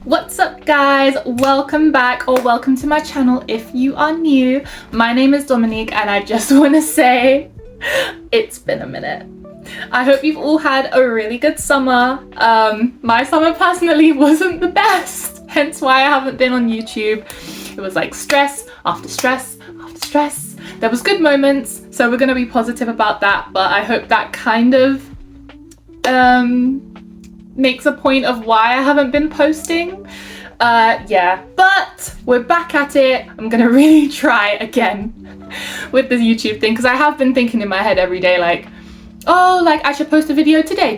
What's up guys, welcome back or welcome to my channel if you are new. My name is Dominique and I just want to say it's been a minute. I hope you've all had a really good summer. My summer personally wasn't the best, hence why I haven't been on YouTube. It was like stress after stress after stress. There was good moments, so we're going to be positive about that, but I hope that kind of makes a point of why I haven't been posting. Yeah, but we're back at it. I'm gonna really try again with this YouTube thing because I have been thinking in my head every day like, oh, like I should post a video today,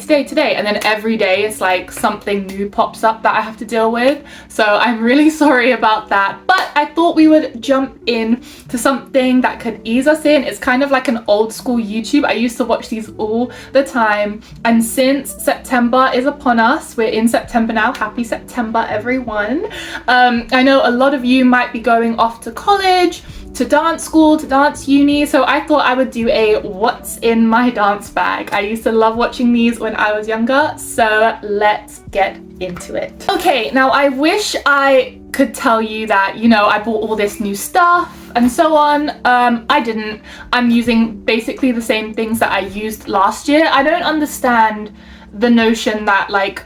and then every day it's like something new pops up that I have to deal with. So I'm really sorry about that, but I thought we would jump in to something that could ease us in. It's kind of like an old school YouTube. I used to watch these all the time, and since September is upon us, we're in September now, happy September everyone. I know a lot of you might be going off to college, to dance school, to dance uni, so I thought I would do a what's in my dance bag. I used to love watching these when I was younger, so let's get into it. Okay, now I wish I could tell you that, you know, I bought all this new stuff and so on. I didn't. I'm using basically the same things that I used last year. I don't understand the notion that, like,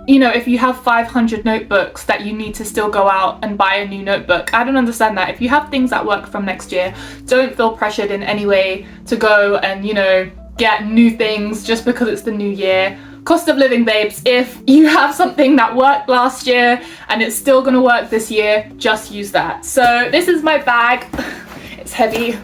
you know, if you have 500 notebooks that you need to still go out and buy a new notebook. I don't understand that. If you have things that work from next year, don't feel pressured in any way to go and, you know, get new things just because it's the new year. Cost of living, babes. If you have something that worked last year and it's still gonna work this year, just use that. So this is my bag. It's heavy.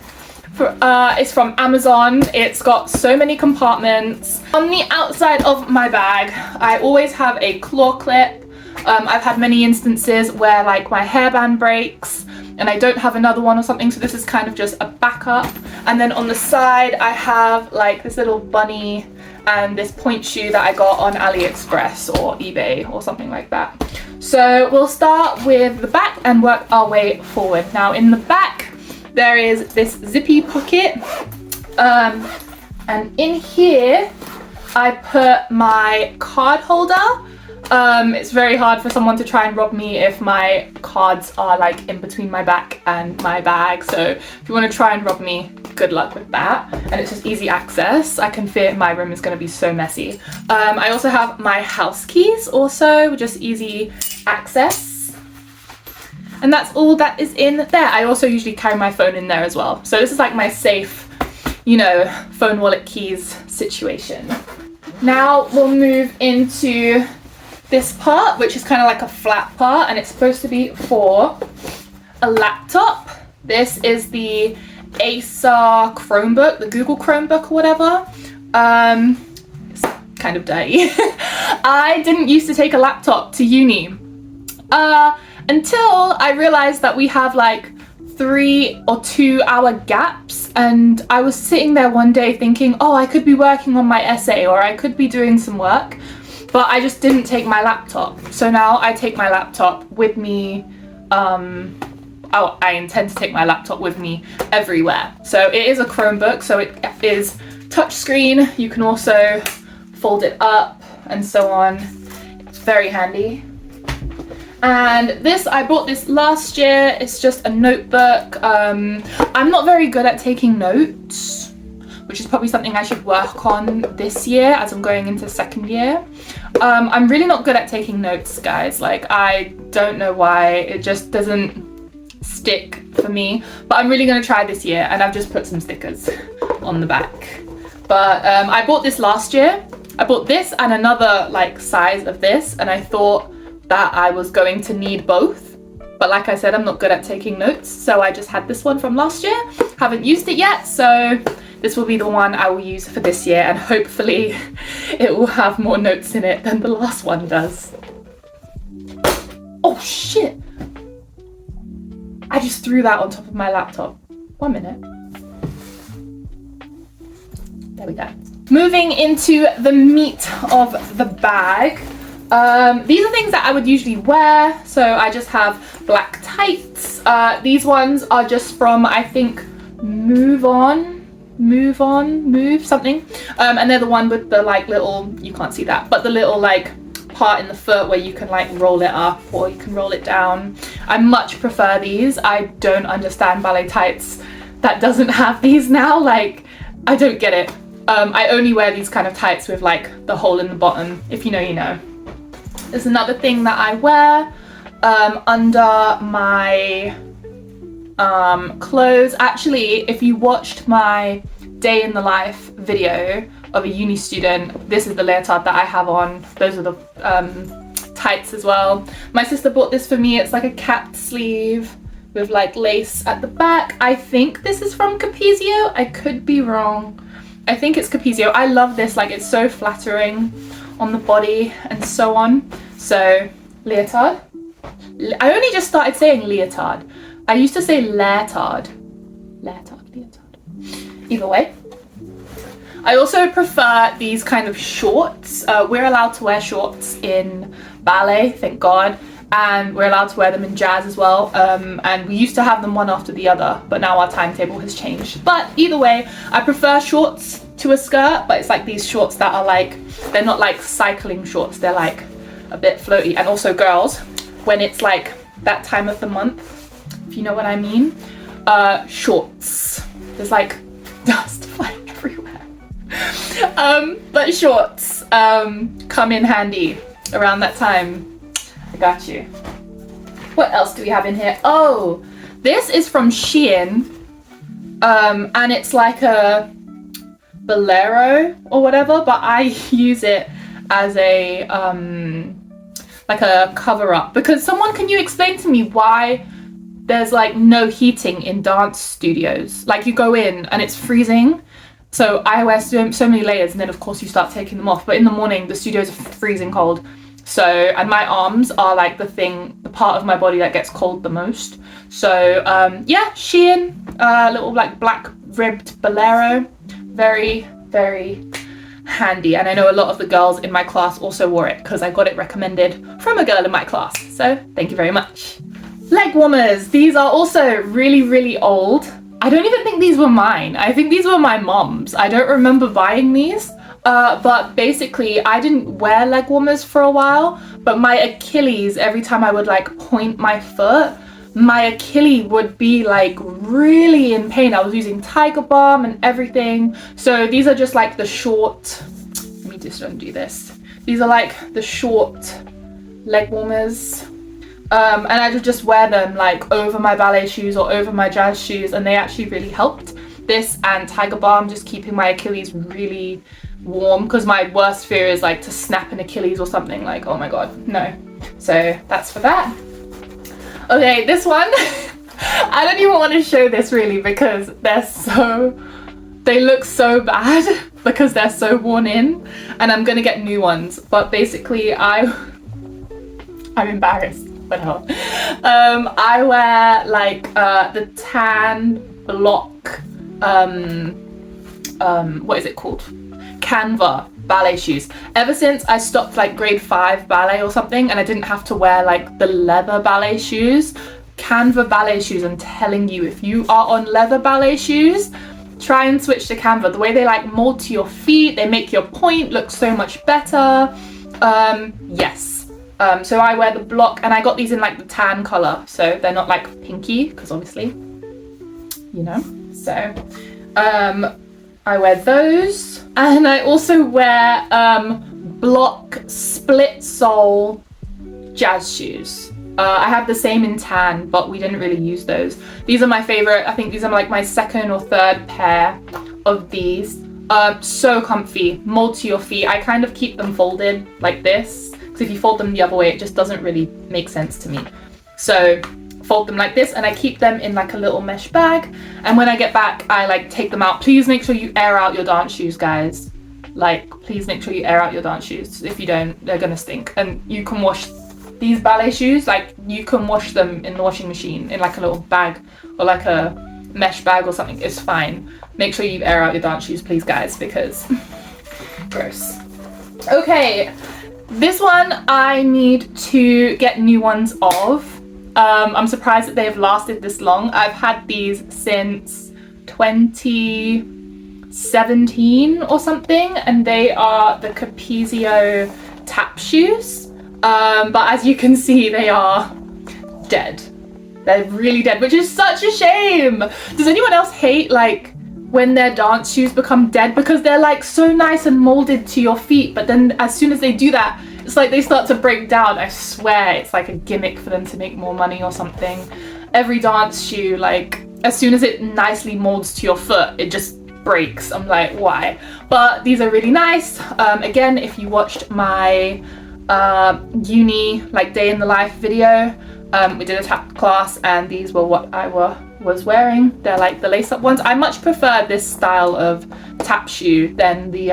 It's from Amazon. It's got so many compartments. On the outside of my bag, I always have a claw clip. I've had many instances where like my hairband breaks and I don't have another one or something, so this is kind of just a backup. And then on the side I have like this little bunny and this point shoe that I got on AliExpress or eBay or something like that. So we'll start with the back and work our way forward. Now in the back there is this zippy pocket, and in here I put my card holder. It's very hard for someone to try and rob me if my cards are like in between my back and my bag, so if you want to try and rob me, good luck with that. And it's just easy access. I can fear my room is going to be so messy. I also have my house keys, also just easy access. And that's all that is in there. I also usually carry my phone in there as well. So this is like my safe, you know, phone, wallet, keys situation. Now we'll move into this part, which is kind of like a flat part, and it's supposed to be for a laptop. This is the Acer Chromebook, the Google Chromebook or whatever. It's kind of dirty. I didn't used to take a laptop to uni. Until I realized that we have like 3 or 2 hour gaps, and I was sitting there one day thinking, oh, I could be working on my essay or I could be doing some work, but I just didn't take my laptop. So now I take my laptop with me. I intend to take my laptop with me everywhere. So it is a Chromebook, so it is touchscreen. You can also fold it up and so on. It's very handy. And this, I bought this last year. It's just a notebook. I'm not very good at taking notes, which is probably something I should work on this year as I'm going into second year. I'm really not good at taking notes, guys. Like, I don't know why, it just doesn't stick for me, but I'm really gonna try this year, and I've just put some stickers on the back. But I bought this last year. I bought this and another like size of this, and I thought that I was going to need both, but like I said, I'm not good at taking notes, so I just had this one from last year. Haven't used it yet, so this will be the one I will use for this year, and hopefully it will have more notes in it than the last one does. Oh shit! I just threw that on top of my laptop. 1 minute. There we go. Moving into the meat of the bag. These are things that I would usually wear, so I just have black tights. These ones are just from, I think, Move something. And they're the one with the like little, you can't see that, but the little like part in the foot where you can like roll it up or you can roll it down. I much prefer these. I don't understand ballet tights that doesn't have these now. Like, I don't get it. I only wear these kind of tights with like the hole in the bottom. If you know, you know. There's another thing that I wear under my clothes. Actually, if you watched my day in the life video of a uni student, this is the leotard that I have on. Those are the tights as well. My sister bought this for me. It's like a capped sleeve with like lace at the back. I think this is from Capezio. I could be wrong. I think it's Capezio. I love this, like it's so flattering on the body and so on. So leotard. I only just started saying leotard. I used to say leotard. Leotard. Either way. I also prefer these kind of shorts. We're allowed to wear shorts in ballet, thank God. And we're allowed to wear them in jazz as well. And we used to have them one after the other, but now our timetable has changed. But either way, I prefer shorts to a skirt, but it's like these shorts that are like, they're not like cycling shorts, they're like a bit floaty. And also girls, when it's like that time of the month, if you know what I mean, shorts. There's like dust flying everywhere. But shorts come in handy around that time. I got you. What else do we have in here? Oh, this is from Shein, and it's like a bolero or whatever, but I use it as a like a cover up, because can you explain to me why there's like no heating in dance studios? Like you go in and it's freezing. So I wear so many layers, and then of course you start taking them off. But in the morning, the studios are freezing cold. So, and my arms are like the part of my body that gets cold the most. So yeah, Shein, little like black ribbed bolero. Very, very handy. And I know a lot of the girls in my class also wore it because I got it recommended from a girl in my class. So thank you very much. Leg warmers. These are also really, really old. I don't even think these were mine. I think these were my mom's. I don't remember buying these. But basically I didn't wear leg warmers for a while, but my Achilles, every time I would like point my foot, my Achilles would be like really in pain. I was using Tiger Balm and everything. So these are just like the short, let me just undo this. These are like the short leg warmers. And I would just wear them like over my ballet shoes or over my jazz shoes, and they actually really helped. This and Tiger Balm, just keeping my Achilles really warm, because my worst fear is like to snap an Achilles or something. Like, oh my god, no. So that's for that. Okay, this one I don't even want to show this really, because they look so bad because they're so worn in, and I'm gonna get new ones. But basically I'm embarrassed, but I wear like the tan block what is it called, Canva ballet shoes. Ever since I stopped like grade 5 ballet or something, and I didn't have to wear like the leather ballet shoes, Canva ballet shoes, I'm telling you, if you are on leather ballet shoes, try and switch to Canva. The way they like mold to your feet, they make your point look so much better. Yes. So I wear the block, and I got these in like the tan color, so they're not like pinky, because obviously, you know. So I wear those, and I also wear block split sole jazz shoes. I have the same in tan, but we didn't really use those. These are my favorite. I think these are like my second or third pair of these. So comfy, mold to your feet. I kind of keep them folded like this, because if you fold them the other way, it just doesn't really make sense to me. So fold them like this, and I keep them in like a little mesh bag, and when I get back I like take them out. Please make sure you air out your dance shoes, guys. Like, please make sure you air out your dance shoes. If you don't, they're gonna stink. And you can wash these ballet shoes, like you can wash them in the washing machine in like a little bag or like a mesh bag or something. It's fine. Make sure you air out your dance shoes, please, guys, because gross. Okay, this one I need to get new ones of. I'm surprised that they've lasted this long. I've had these since 2017 or something, and they are the Capezio tap shoes. But as you can see, they are dead. They're really dead, which is such a shame. Does anyone else hate like when their dance shoes become dead because they're like so nice and molded to your feet, but then as soon as they do that, it's like they start to break down? I swear it's like a gimmick for them to make more money or something. Every dance shoe, like as soon as it nicely molds to your foot, it just breaks. I'm like, why? But these are really nice. Again, if you watched my uni like day in the life video, we did a tap class and these were what I was wearing. They're like the lace-up ones. I much prefer this style of tap shoe than the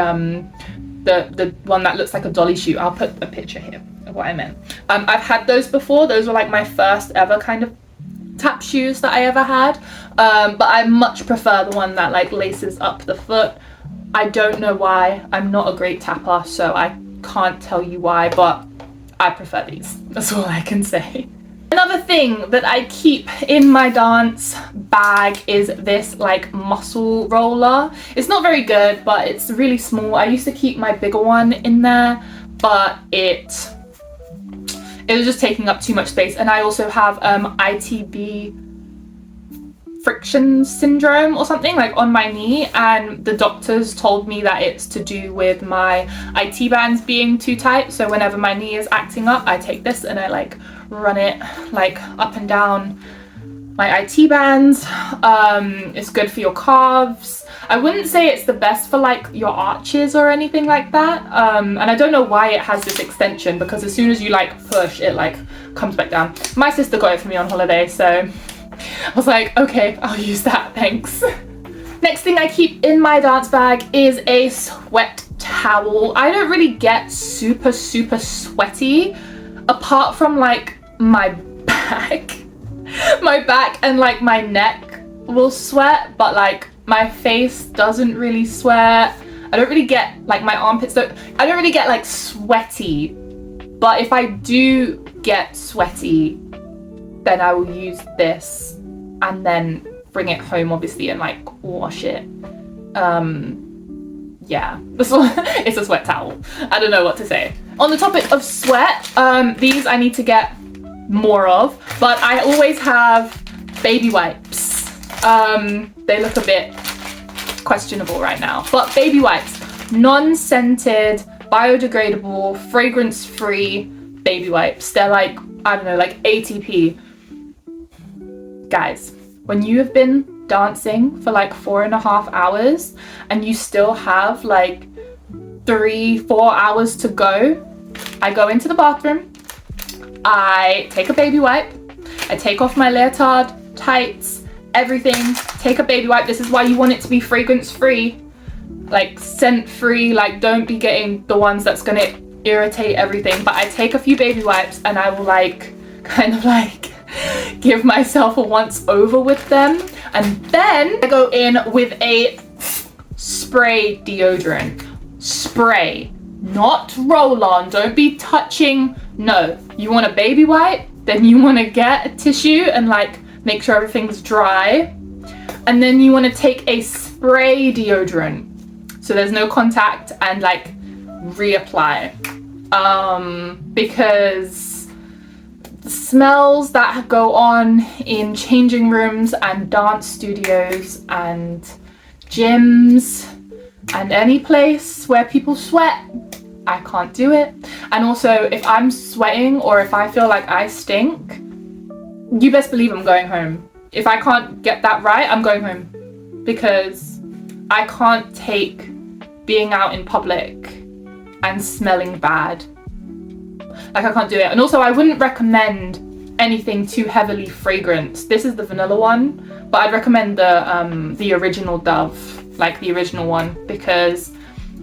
one that looks like a dolly shoe. I'll put a picture here of what I meant. I've had those before. Those were like my first ever kind of tap shoes that I ever had, but I much prefer the one that like laces up the foot. I don't know why. I'm not a great tapper, so I can't tell you why, but I prefer these. That's all I can say. Another thing that I keep in my dance bag is this like muscle roller. It's not very good, but it's really small. I used to keep my bigger one in there, but it was just taking up too much space. And I also have ITB friction syndrome or something like on my knee, and the doctors told me that it's to do with my IT bands being too tight. So whenever my knee is acting up, I take this and I like run it like up and down my IT bands. It's good for your calves. I wouldn't say it's the best for like your arches or anything like that. And I don't know why it has this extension, because as soon as you like push, it like comes back down. My sister got it for me on holiday, so I was like, okay, I'll use that, thanks. Next thing I keep in my dance bag is a sweat towel. I don't really get super sweaty, apart from like my back. My back and like my neck will sweat, but like my face doesn't really sweat. I don't really get like my armpits I don't really get like sweaty, but if I do get sweaty, then I will use this and then bring it home obviously and like wash it. Yeah, it's a sweat towel. I don't know what to say. On the topic of sweat, these I need to get more of, but I always have baby wipes. They look a bit questionable right now, but baby wipes, non-scented, biodegradable, fragrance-free baby wipes. They're like, I don't know, like ATP. Guys, when you have been dancing for like 4.5 hours and you still have like 3-4 hours to go, I go into the bathroom, I take a baby wipe, I take off my leotard, tights, everything, take a baby wipe. This is why you want it to be fragrance free, like scent free, like don't be getting the ones that's gonna irritate everything. But I take a few baby wipes and I will like kind of like give myself a once over with them, and then I go in with a spray deodorant. Spray, not roll on. Don't be touching. No, you want a baby wipe, then you want to get a tissue and like make sure everything's dry, and then you want to take a spray deodorant so there's no contact and like reapply, because the smells that go on in changing rooms and dance studios and gyms and any place where people sweat, I can't do it. And also, if I'm sweating or if I feel like I stink, you best believe I'm going home. If I can't get that right, I'm going home, because I can't take being out in public and smelling bad. Like, I can't do it. And also, I wouldn't recommend anything too heavily fragranced. This is the vanilla one, but I'd recommend the original Dove, like the original one, because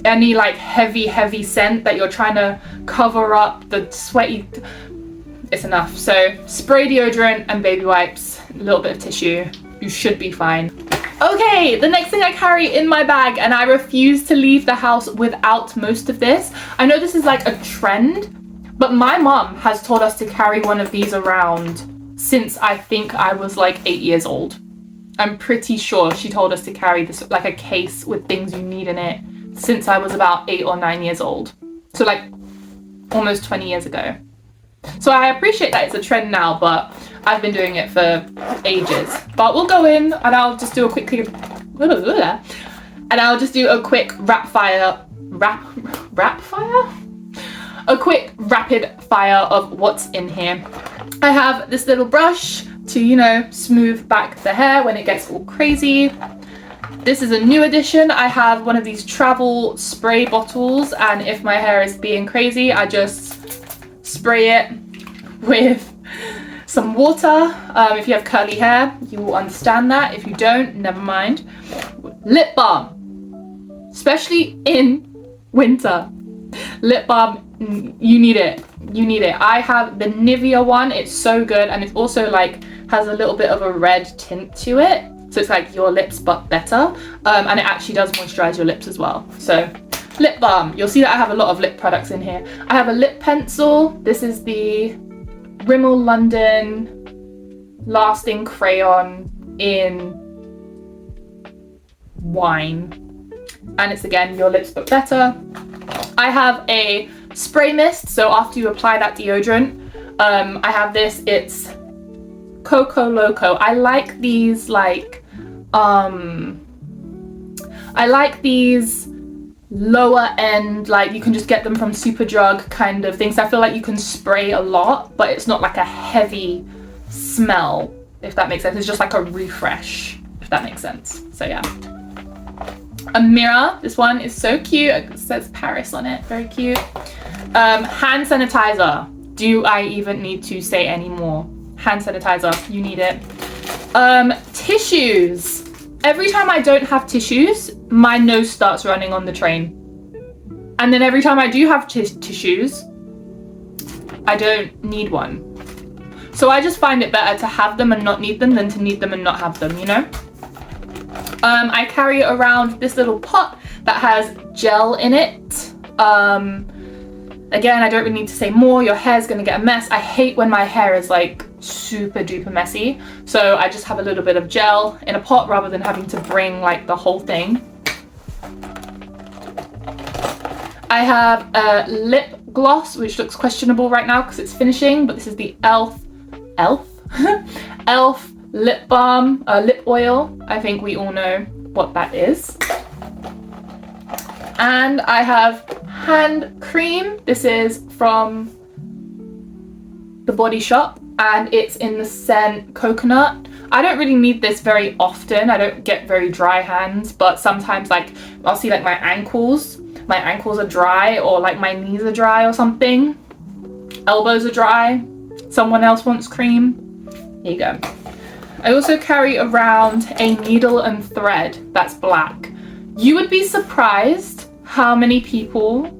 any like heavy scent that you're trying to cover up the sweaty, it's enough. So spray deodorant and baby wipes, a little bit of tissue, you should be fine. Okay, the next thing I carry in my bag, and I refuse to leave the house without most of this. I know this is like a trend, but my mom has told us to carry one of these around since I think I was like 8 years old. I'm pretty sure she told us to carry this, like a case with things you need in it, since I was about 8 or 9 years old. So like almost 20 years ago. So I appreciate that it's a trend now, but I've been doing it for ages. But we'll go in and I'll just do a quick a quick rapid fire of what's in here. I have this little brush to, you know, smooth back the hair when it gets all crazy. This is a new addition. I have one of these travel spray bottles, and if my hair is being crazy, I just spray it with some water. If you have curly hair, you will understand that. If you don't, never mind. Lip balm, especially in winter. Lip balm, you need it. You need it. I have the Nivea one. It's so good, and it's also like has a little bit of a red tint to it. So it's like your lips but better, and it actually does moisturize your lips as well. So lip balm, you'll see that I have a lot of lip products in here. I have a lip pencil. This is the Rimmel London Lasting Crayon in Wine, and it's again your lips but better. I have a spray mist, so after you apply that deodorant, I have this. It's Coco Loco. I like these I like these lower end, like you can just get them from Superdrug kind of things. I feel like you can spray a lot, but it's not like a heavy smell, if that makes sense. It's just like a refresh, if that makes sense. So yeah. A mirror. This one is so cute. It says Paris on it. Very cute. Hand sanitizer. Do I even need to say any more? Hand sanitizer. You need it. Tissues. Every time I don't have tissues, my nose starts running on the train. And then every time I do have tissues, I don't need one. So I just find it better to have them and not need them than to need them and not have them, you know? I carry around this little pot that has gel in it. Again, I don't really need to say more. Your hair's gonna get a mess. I hate when my hair is like super duper messy. So I just have a little bit of gel in a pot rather than having to bring like the whole thing. I have a lip gloss, which looks questionable right now because it's finishing, but this is the e.l.f. lip balm, lip oil. I think we all know what that is. And I have hand cream. This is from the Body Shop and it's in the scent coconut. I don't really need this very often. I don't get very dry hands, but sometimes like I'll see like my ankles are dry, or like my knees are dry or something. Elbows are dry. Someone else wants cream. Here you go. I also carry around a needle and thread that's black. You would be surprised how many people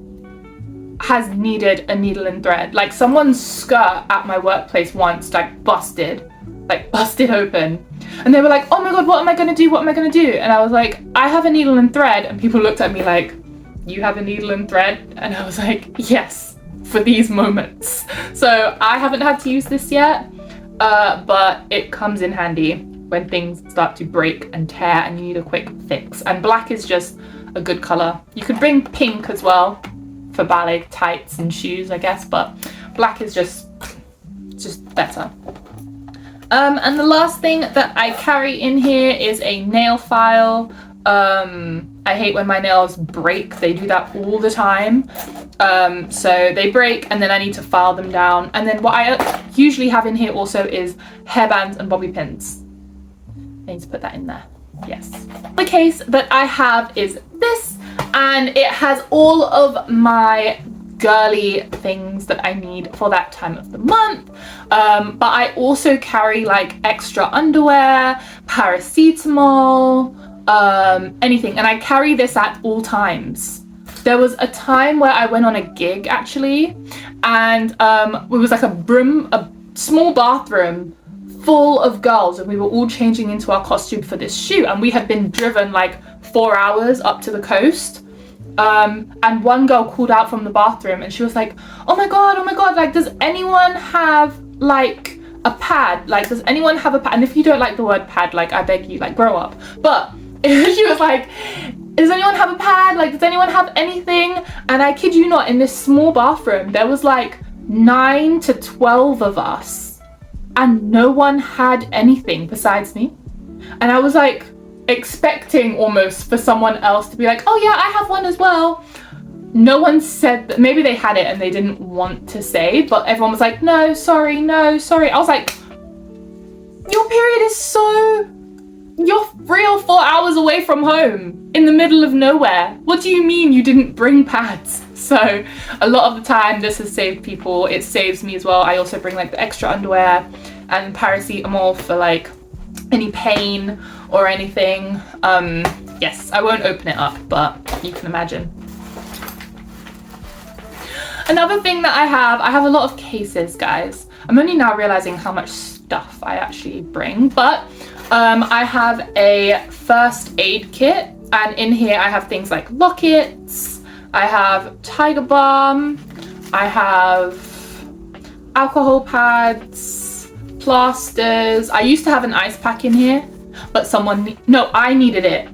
has needed a needle and thread. Like someone's skirt at my workplace once like busted open. And they were like, oh my God, what am I gonna do? What am I gonna do? And I was like, I have a needle and thread. And people looked at me like, you have a needle and thread? And I was like, yes, for these moments. So I haven't had to use this yet. But it comes in handy when things start to break and tear and you need a quick fix. And black is just a good color. You could bring pink as well for ballet tights and shoes, I guess, but black is just better. And the last thing that I carry in here is a nail file. I hate when my nails break. They do that all the time. So they break and then I need to file them down. And then what I usually have in here also is hairbands and bobby pins. I need to put that in there. Yes. The case that I have is this, and it has all of my girly things that I need for that time of the month. But I also carry like extra underwear, paracetamol, anything, and I carry this at all times. There was a time where I went on a gig actually, and it was like a small bathroom full of girls, and we were all changing into our costume for this shoot, and we had been driven like 4 hours up to the coast. And one girl called out from the bathroom and she was like, oh my god, like does anyone have like a pad? Like does anyone have a pad? And if you don't like the word pad, like I beg you, like grow up. But she was like, does anyone have a pad? Like does anyone have anything? And I kid you not, in this small bathroom there was like 9 to 12 of us, and no one had anything besides me. And I was like expecting almost for someone else to be like, oh yeah, I have one as well. No one said that. Maybe they had it and they didn't want to say, but everyone was like, no, sorry, no, sorry. I was like, your period is so, you're 3 or 4 hours away from home in the middle of nowhere. What do you mean you didn't bring pads? So a lot of the time this has saved people. It saves me as well. I also bring like the extra underwear and paracetamol for like any pain or anything. Yes, I won't open it up, but you can imagine. Another thing that I have a lot of cases, guys. I'm only now realizing how much stuff I actually bring, but I have a first aid kit, and in here I have things like lockets, I have tiger balm, I have alcohol pads, plasters. I used to have an ice pack in here, but I needed it.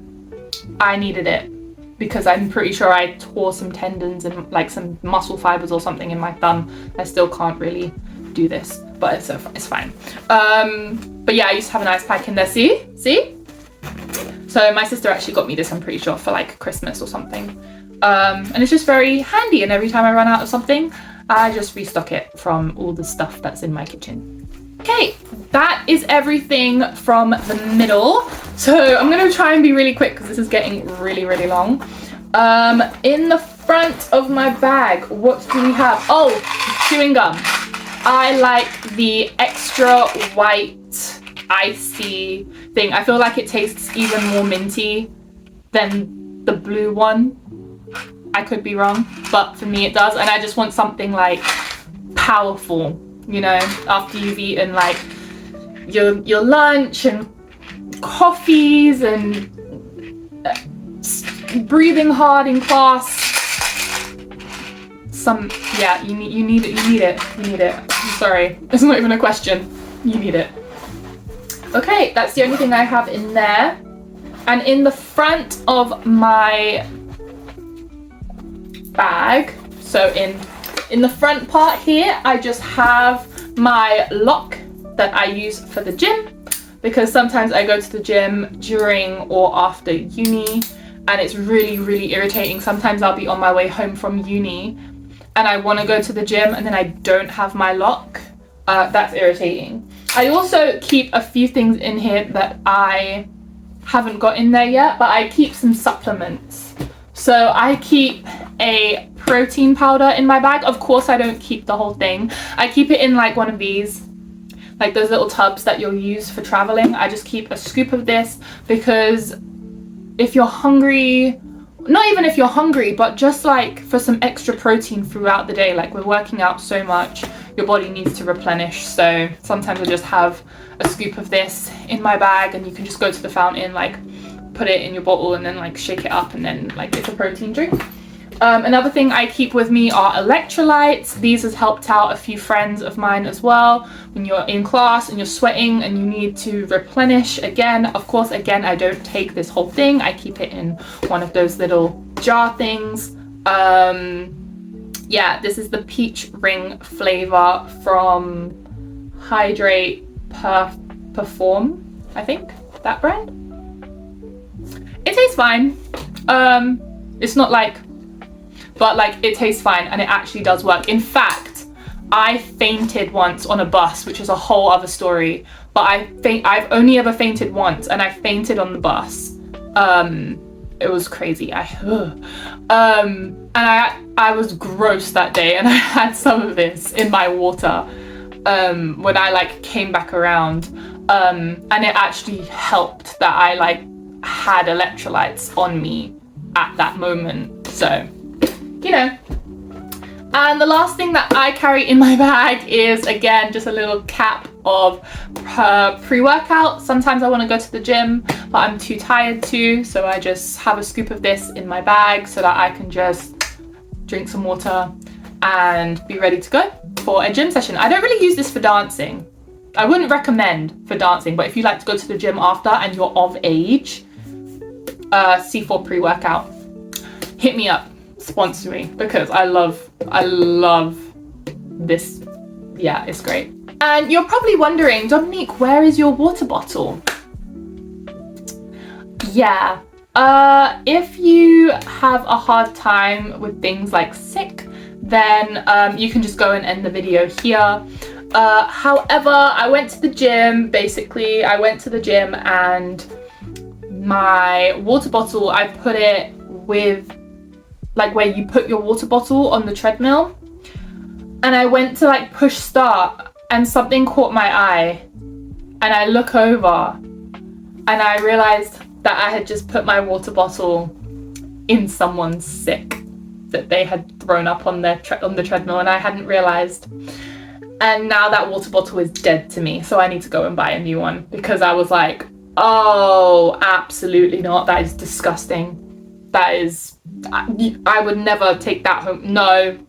I needed it because I'm pretty sure I tore some tendons and like some muscle fibers or something in my thumb. I still can't really do this, but it's fine. But yeah, I used to have an ice pack in there. See? So my sister actually got me this, I'm pretty sure, for like Christmas or something. And it's just very handy, and every time I run out of something, I just restock it from all the stuff that's in my kitchen. Okay, that is everything from the middle. So I'm gonna try and be really quick because this is getting really, really long. In the front of my bag, what do we have? Oh, chewing gum. I like the extra white icy thing. I feel like it tastes even more minty than the blue one. I could be wrong, but for me it does. And I just want something like powerful, you know, after you've eaten like your lunch and coffees and breathing hard in class. You need it. I'm sorry, it's not even a question. You need it. Okay, that's the only thing I have in there. And in the front of my bag, so in the front part here, I just have my lock that I use for the gym, because sometimes I go to the gym during or after uni, and it's really, really irritating. Sometimes I'll be on my way home from uni and I want to go to the gym and then I don't have my lock. That's irritating. I also keep a few things in here that I haven't got in there yet, but I keep some supplements. So I keep a protein powder in my bag. Of course, I don't keep the whole thing. I keep it in like one of these, like those little tubs that you'll use for traveling. I just keep a scoop of this because if you're hungry, not even if you're hungry, but just like for some extra protein throughout the day, like we're working out so much, your body needs to replenish. So sometimes I just have a scoop of this in my bag, and you can just go to the fountain, like put it in your bottle and then like shake it up, and then like it's a protein drink. Another thing I keep with me are electrolytes. These has helped out a few friends of mine as well. When you're in class and you're sweating and you need to replenish again, of course, again, I don't take this whole thing. I keep it in one of those little jar things. Yeah, this is the peach ring flavor from Hydrate Perform, I think, that brand. It tastes fine. It's not like, but like it tastes fine and it actually does work. In fact, I fainted once on a bus, which is a whole other story, but I've only ever fainted once, and I fainted on the bus. It was crazy. And I was gross that day, and I had some of this in my water when I like came back around, and it actually helped that I like had electrolytes on me at that moment. So, you know. And the last thing that I carry in my bag is, again, just a little cap of pre-workout. Sometimes I want to go to the gym, but I'm too tired to, so I just have a scoop of this in my bag so that I can just drink some water and be ready to go for a gym session. I don't really use this for dancing. I wouldn't recommend for dancing, but if you like to go to the gym after and you're of age, C4 pre-workout, hit me up, sponsor me, because I love this, yeah, it's great. And you're probably wondering, Dominique, where is your water bottle? Yeah, if you have a hard time with things like sick, then you can just go and end the video here. However, I went to the gym, basically. I went to the gym and my water bottle, I put it with, like, where you put your water bottle on the treadmill. And I went to, like, push start and something caught my eye. And I look over and I realized that I had just put my water bottle in someone's sick that they had thrown up on their on the treadmill, and I hadn't realized. And now that water bottle is dead to me, so I need to go and buy a new one, because I was like, oh, absolutely not. That is disgusting. That is, I would never take that home. No,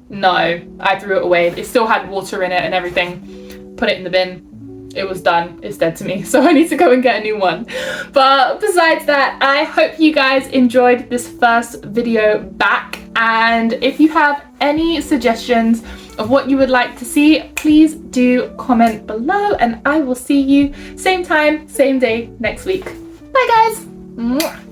I threw it away. It still had water in it and everything. Put it in the bin. It was done. It's dead to me, so I need to go and get a new one. But besides that, I hope you guys enjoyed this first video back, and if you have any suggestions of what you would like to see, please do comment below, and I will see you same time, same day next week. Bye guys. Mwah.